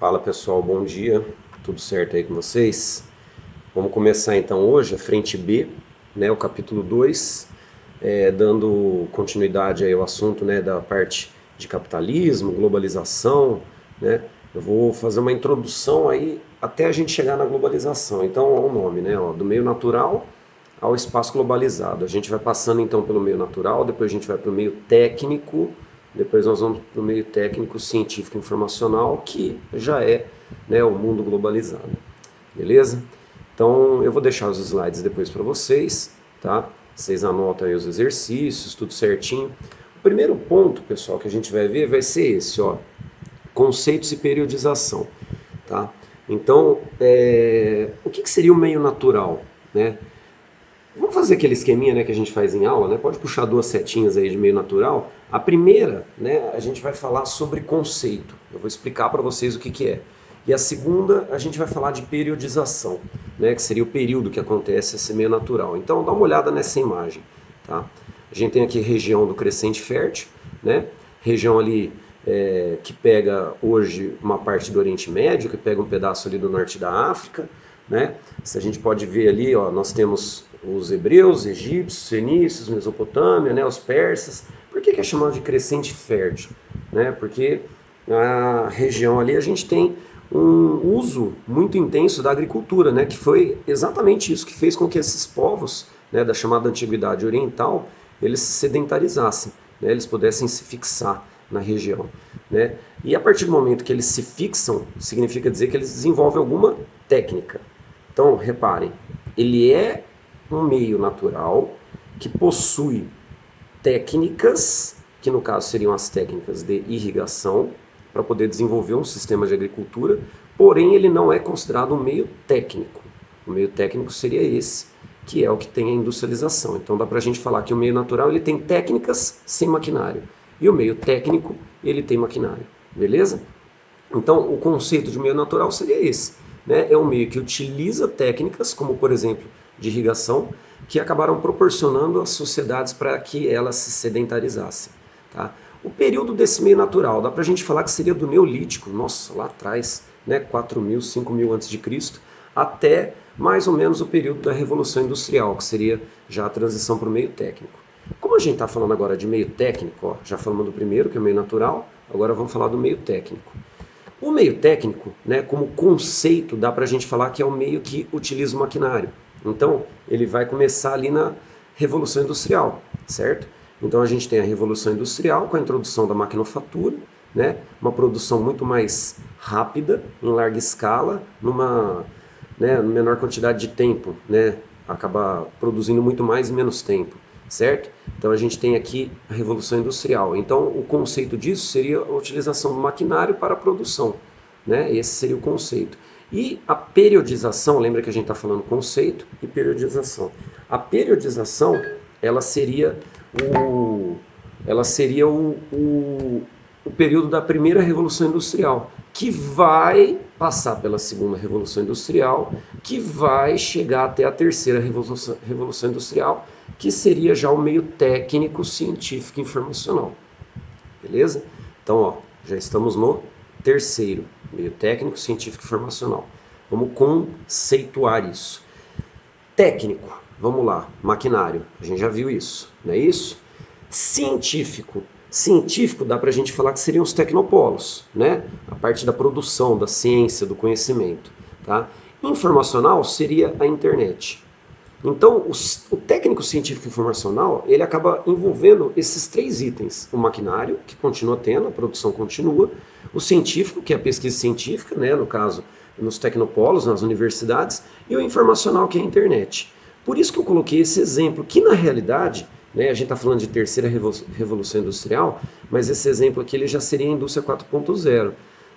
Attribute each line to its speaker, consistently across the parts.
Speaker 1: Fala pessoal, bom dia, tudo certo aí com vocês? Vamos começar então hoje a frente B, né, o capítulo 2, dando continuidade aí ao assunto, né, da parte de capitalismo, globalização, né? Eu vou fazer uma introdução aí até a gente chegar na globalização. Então, ó, o nome, né, ó, do meio natural ao espaço globalizado. A gente vai passando então pelo meio natural, depois a gente vai para o meio técnico, depois nós vamos para o meio técnico, científico, informacional, que já é, né, o mundo globalizado. Beleza? Então eu vou deixar os slides depois para vocês, tá? Vocês anotam aí os exercícios, tudo certinho. O primeiro ponto, pessoal, que a gente vai ver vai ser esse, ó, conceitos e periodização, tá? Então, o que seria o meio natural, né? Vamos fazer aquele esqueminha, né, que a gente faz em aula, né? Pode puxar duas setinhas aí de meio natural. A primeira, né, a gente vai falar sobre conceito. Eu vou explicar para vocês o que é. E a segunda, a gente vai falar de periodização, né, que seria o período que acontece esse meio natural. Então, dá uma olhada nessa imagem, tá? A gente tem aqui a região do crescente fértil, né? Região ali que pega hoje uma parte do Oriente Médio, que pega um pedaço ali do norte da África, né? Se a gente pode ver ali, ó, nós temos os hebreus, egípcios, fenícios, Mesopotâmia, né, os persas. Por que é chamado de crescente fértil? Né? Porque a região ali a gente tem um uso muito intenso da agricultura, né, que foi exatamente isso que fez com que esses povos, né, da chamada Antiguidade Oriental, eles se sedentarizassem, né, eles pudessem se fixar na região. Né? E a partir do momento que eles se fixam, significa dizer que eles desenvolvem alguma técnica. Então, reparem, ele é um meio natural que possui técnicas, que no caso seriam as técnicas de irrigação, para poder desenvolver um sistema de agricultura, porém ele não é considerado um meio técnico. O meio técnico seria esse, que é o que tem a industrialização. Então dá para a gente falar que o meio natural ele tem técnicas sem maquinário, e o meio técnico ele tem maquinário, beleza? Então o conceito de meio natural seria esse, né? É um meio que utiliza técnicas, como por exemplo de irrigação, que acabaram proporcionando às sociedades para que elas se sedentarizassem. Tá? O período desse meio natural, dá para a gente falar que seria do Neolítico, nossa, lá atrás, né, 4.000, 5.000 a.C., até mais ou menos o período da Revolução Industrial, que seria já a transição para o meio técnico. Como a gente está falando agora de meio técnico, ó, já falamos do primeiro, que é o meio natural, agora vamos falar do meio técnico. O meio técnico, né, como conceito, dá para a gente falar que é o meio que utiliza o maquinário. Então, ele vai começar ali na Revolução Industrial, certo? Então, a gente tem a Revolução Industrial com a introdução da maquinofatura, né, uma produção muito mais rápida, em larga escala, numa menor quantidade de tempo, né, acaba produzindo muito mais em menos tempo, certo? Então a gente tem aqui a Revolução Industrial. Então o conceito disso seria a utilização do maquinário para a produção, né? Esse seria o conceito. E a periodização, lembra que a gente está falando conceito e periodização. A periodização, ela seria o período da primeira Revolução Industrial, que vai passar pela segunda Revolução Industrial, que vai chegar até a terceira Revolução Industrial, que seria já o meio técnico, científico e informacional. Beleza? Então, ó, já estamos no terceiro, meio técnico, científico e informacional. Vamos conceituar isso. Técnico, vamos lá, maquinário, a gente já viu isso, não é isso? Científico. Científico dá para a gente falar que seriam os tecnopolos, né? A parte da produção, da ciência, do conhecimento. Tá? Informacional seria a internet. Então, o técnico científico informacional, ele acaba envolvendo esses três itens. O maquinário, que continua tendo, a produção continua. O científico, que é a pesquisa científica, né? No caso, nos tecnopolos, nas universidades. E o informacional, que é a internet. Por isso que eu coloquei esse exemplo, que na realidade, né, a gente está falando de terceira revolução industrial, mas esse exemplo aqui ele já seria a indústria 4.0,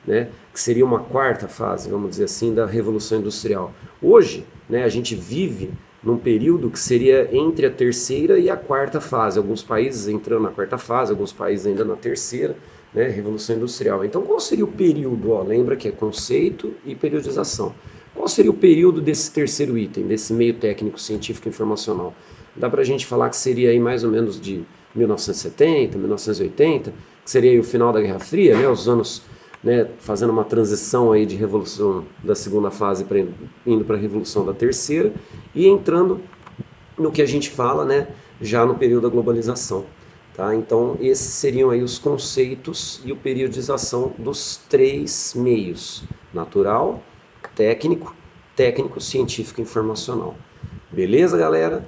Speaker 1: né, que seria uma quarta fase, vamos dizer assim, da revolução industrial. Hoje, né, a gente vive num período que seria entre a terceira e a quarta fase. Alguns países entrando na quarta fase, alguns países ainda na terceira, né, revolução industrial. Então, qual seria o período? Ó, lembra que é conceito e periodização. Qual seria o período desse terceiro item, desse meio técnico científico informacional? Dá para a gente falar que seria aí mais ou menos de 1970, 1980, que seria aí o final da Guerra Fria, né, os anos né, fazendo uma transição aí de revolução da segunda fase indo para a revolução da terceira e entrando no que a gente fala, né, já no período da globalização. Tá? Então, esses seriam aí os conceitos e a periodização dos três meios: natural, técnico, técnico, científico e informacional. Beleza, galera?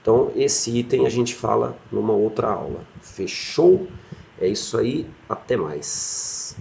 Speaker 1: Então, esse item a gente fala numa outra aula. Fechou? É isso aí, até mais.